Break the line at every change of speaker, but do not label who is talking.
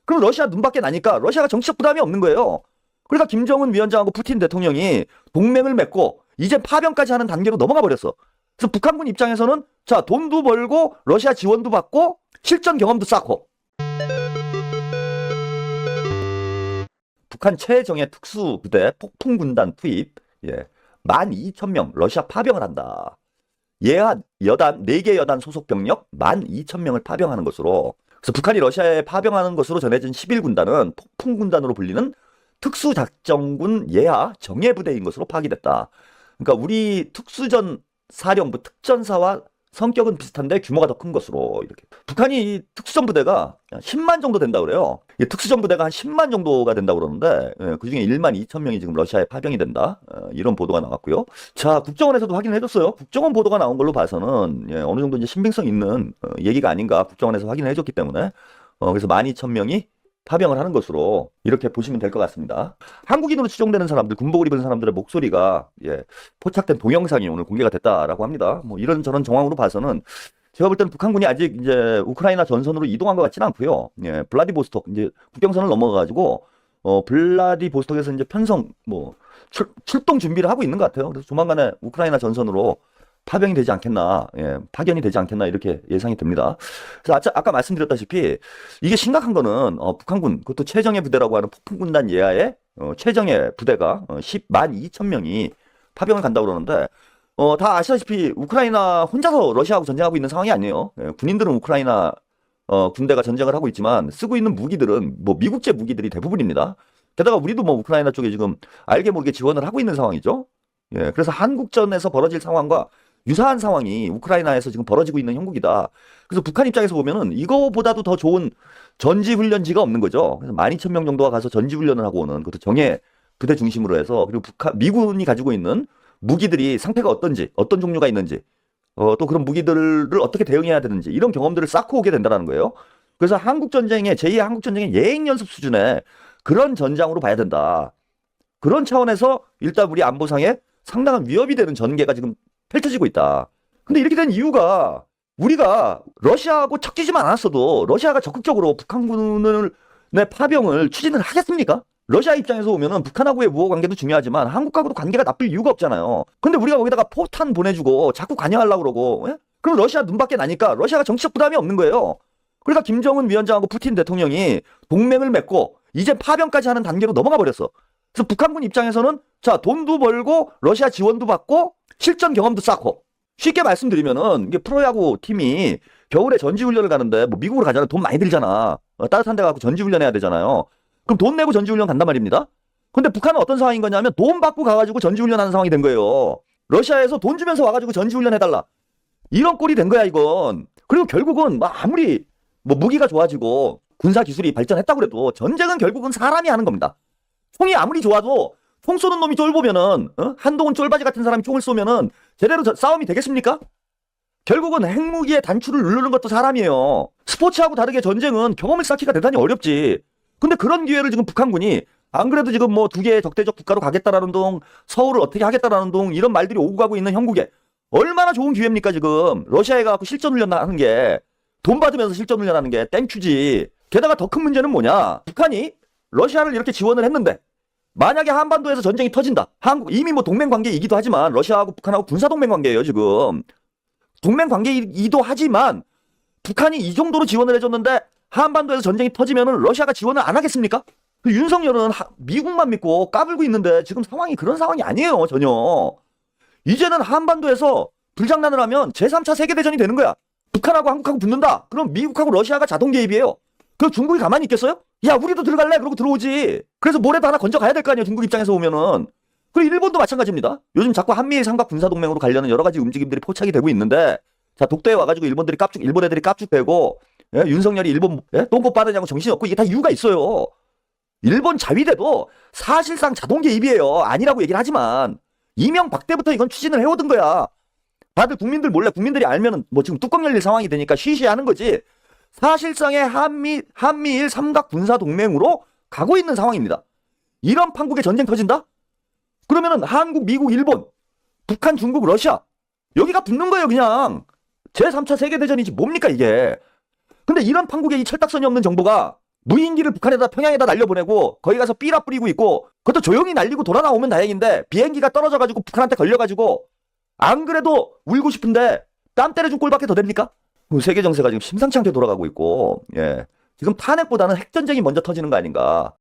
그럼 러시아 눈밖에 나니까 러시아가 정치적 부담이 없는 거예요. 그러니까 김정은 위원장하고 푸틴 대통령이 동맹을 맺고 이제 파병까지 하는 단계로 넘어가 버렸어. 그래서 북한군 입장에서는 자, 돈도 벌고 러시아 지원도 받고 실전 경험도 쌓고. 북한 최정예 특수부대 폭풍군단 투입, 12,000명 러시아 파병을 한다. 예하 여단 4개 여단 소속 병력 12,000명을 파병하는 것으로, 그래서 북한이 러시아에 파병하는 것으로 전해진 11군단은 폭풍군단으로 불리는 특수작전군 예하 정예부대인 것으로 파악됐다. 그러니까 우리 특수전 사령부 특전사와 성격은 비슷한데 규모가 더 큰 것으로. 이렇게 북한이 이 특수전 부대가 10만 정도 된다 그래요. 이 특수전 부대가 한 10만 정도가 된다 그러는데, 그중에 1만 2천 명이 지금 러시아에 파병이 된다, 이런 보도가 나왔고요. 자, 국정원에서도 확인해줬어요. 국정원 보도가 나온 걸로 봐서는 어느 정도 이제 신빙성 있는 얘기가 아닌가 국정원에서 확인을 해줬기 때문에, 그래서 12,000명이 파병을 하는 것으로 이렇게 보시면 될 것 같습니다. 한국인으로 추정되는 사람들, 군복을 입은 사람들의 목소리가 포착된 동영상이 오늘 공개가 됐다라고 합니다. 뭐 이런저런 정황으로 봐서는 제가 볼 때는 북한군이 아직 이제 우크라이나 전선으로 이동한 것 같지는 않고요. 블라디보스톡 이제 국경선을 넘어가가지고 블라디보스톡에서 이제 편성 출동 준비를 하고 있는 것 같아요. 그래서 조만간에 우크라이나 전선으로 파병이 되지 않겠나, 파견이 되지 않겠나 이렇게 예상이 됩니다. 그래서 아까 말씀드렸다시피 이게 심각한 거는 북한군, 그것도 최정예 부대라고 하는 폭풍군단 예하의 최정예 부대가 102,000명이 파병을 간다고 그러는데, 다 아시다시피 우크라이나 혼자서 러시아하고 전쟁하고 있는 상황이 아니에요. 군인들은 우크라이나 군대가 전쟁을 하고 있지만 쓰고 있는 무기들은 뭐 미국제 무기들이 대부분입니다. 게다가 우리도 뭐 우크라이나 쪽에 지금 알게 모르게 지원을 하고 있는 상황이죠. 그래서 한국전에서 벌어질 상황과 유사한 상황이 우크라이나에서 지금 벌어지고 있는 형국이다. 그래서 북한 입장에서 보면은 이거보다도 더 좋은 전지훈련지가 없는 거죠. 그래서 12,000명 정도가 가서 전지훈련을 하고 오는, 그것도 정예 부대 중심으로 해서, 그리고 미군이 가지고 있는 무기들이 상태가 어떤지, 어떤 종류가 있는지, 또 그런 무기들을 어떻게 대응해야 되는지, 이런 경험들을 쌓고 오게 된다는 거예요. 그래서 한국전쟁의, 제2의 한국전쟁의 예행연습 수준의 그런 전장으로 봐야 된다. 그런 차원에서 일단 우리 안보상에 상당한 위협이 되는 전개가 지금 펼쳐지고 있다. 근데 이렇게 된 이유가, 우리가 러시아하고 척지지만 않았어도 러시아가 적극적으로 북한군의 파병을 추진을 하겠습니까? 러시아 입장에서 보면은 북한하고의 우호 관계도 중요하지만 한국하고도 관계가 나쁠 이유가 없잖아요. 근데 우리가 거기다가 포탄 보내주고 자꾸 관여하려고 그러고, 그럼 러시아 눈밖에 나니까 러시아가 정치적 부담이 없는 거예요. 그러니까 김정은 위원장하고 푸틴 대통령이 동맹을 맺고 이제 파병까지 하는 단계로 넘어가 버렸어. 그래서 북한군 입장에서는 자, 돈도 벌고 러시아 지원도 받고 실전 경험도 쌓고. 쉽게 말씀드리면은 이게 프로야구 팀이 겨울에 전지훈련을 가는데 뭐 미국으로 가잖아요. 돈 많이 들잖아. 따뜻한 데 가고 전지훈련 해야 되잖아요. 그럼 돈 내고 전지훈련 간단 말입니다. 근데 북한은 어떤 상황인 거냐면 돈 받고 가가지고 전지훈련 하는 상황이 된 거예요. 러시아에서 돈 주면서 와가지고 전지훈련 해달라, 이런 꼴이 된 거야 이건. 그리고 결국은 아무리 무기가 좋아지고 군사 기술이 발전했다고 그래도 전쟁은 결국은 사람이 하는 겁니다. 총이 아무리 좋아도 총 쏘는 놈이 쫄보면은, 한동훈 쫄바지 같은 사람이 총을 쏘면은 제대로 싸움이 되겠습니까? 결국은 핵무기의 단추를 누르는 것도 사람이에요. 스포츠하고 다르게 전쟁은 경험을 쌓기가 대단히 어렵지. 근데 그런 기회를 지금 북한군이, 안 그래도 지금 2개의 적대적 국가로 가겠다라는 동, 서울을 어떻게 하겠다라는 동, 이런 말들이 오고 가고 있는 형국에 얼마나 좋은 기회입니까 지금. 러시아에 가서 실전훈련 하는 게, 돈 받으면서 실전훈련 하는 게 땡큐지. 게다가 더 큰 문제는 뭐냐, 북한이 러시아를 이렇게 지원을 했는데 만약에 한반도에서 전쟁이 터진다. 한국 이미 동맹관계이기도 하지만 러시아하고 북한하고 군사동맹관계예요 지금. 동맹관계이기도 하지만 북한이 이 정도로 지원을 해줬는데 한반도에서 전쟁이 터지면은 러시아가 지원을 안 하겠습니까? 윤석열은 미국만 믿고 까불고 있는데 지금 상황이 그런 상황이 아니에요 전혀. 이제는 한반도에서 불장난을 하면 제3차 세계대전이 되는 거야. 북한하고 한국하고 붙는다. 그럼 미국하고 러시아가 자동 개입이에요. 그럼 중국이 가만히 있겠어요? 야, 우리도 들어갈래? 그러고 들어오지. 그래서 뭐라도 하나 건져가야 될 거 아니에요 중국 입장에서 보면은. 그리고 일본도 마찬가지입니다. 요즘 자꾸 한미일 삼각 군사동맹으로 가려는 여러 가지 움직임들이 포착이 되고 있는데, 자, 독도에 와가지고 일본 애들이 깝죽대고, 윤석열이 일본 똥꼬 빠르냐고 정신없고, 이게 다 이유가 있어요. 일본 자위대도 사실상 자동 개입이에요. 아니라고 얘기를 하지만 이명박 때부터 이건 추진을 해오던 거야. 다들 국민들 몰래, 국민들이 알면은 지금 뚜껑 열릴 상황이 되니까 쉬쉬하는 거지. 사실상의 한미일 삼각 군사동맹으로 가고 있는 상황입니다. 이런 판국에 전쟁 터진다? 그러면은 한국, 미국, 일본, 북한, 중국, 러시아, 여기가 붙는 거예요 그냥. 제3차 세계대전이지 뭡니까 이게. 근데 이런 판국에 이 철딱선이 없는 정보가 무인기를 북한에다 평양에다 날려보내고 거기 가서 삐라 뿌리고 있고 그것도 조용히 날리고 돌아 나오면 다행인데 비행기가 떨어져가지고 북한한테 걸려가지고 안 그래도 울고 싶은데 땀 때려준 꼴밖에 더 됩니까? 세계 정세가 지금 심상치 않게 돌아가고 있고 예. 지금 탄핵보다는 핵전쟁이 먼저 터지는 거 아닌가.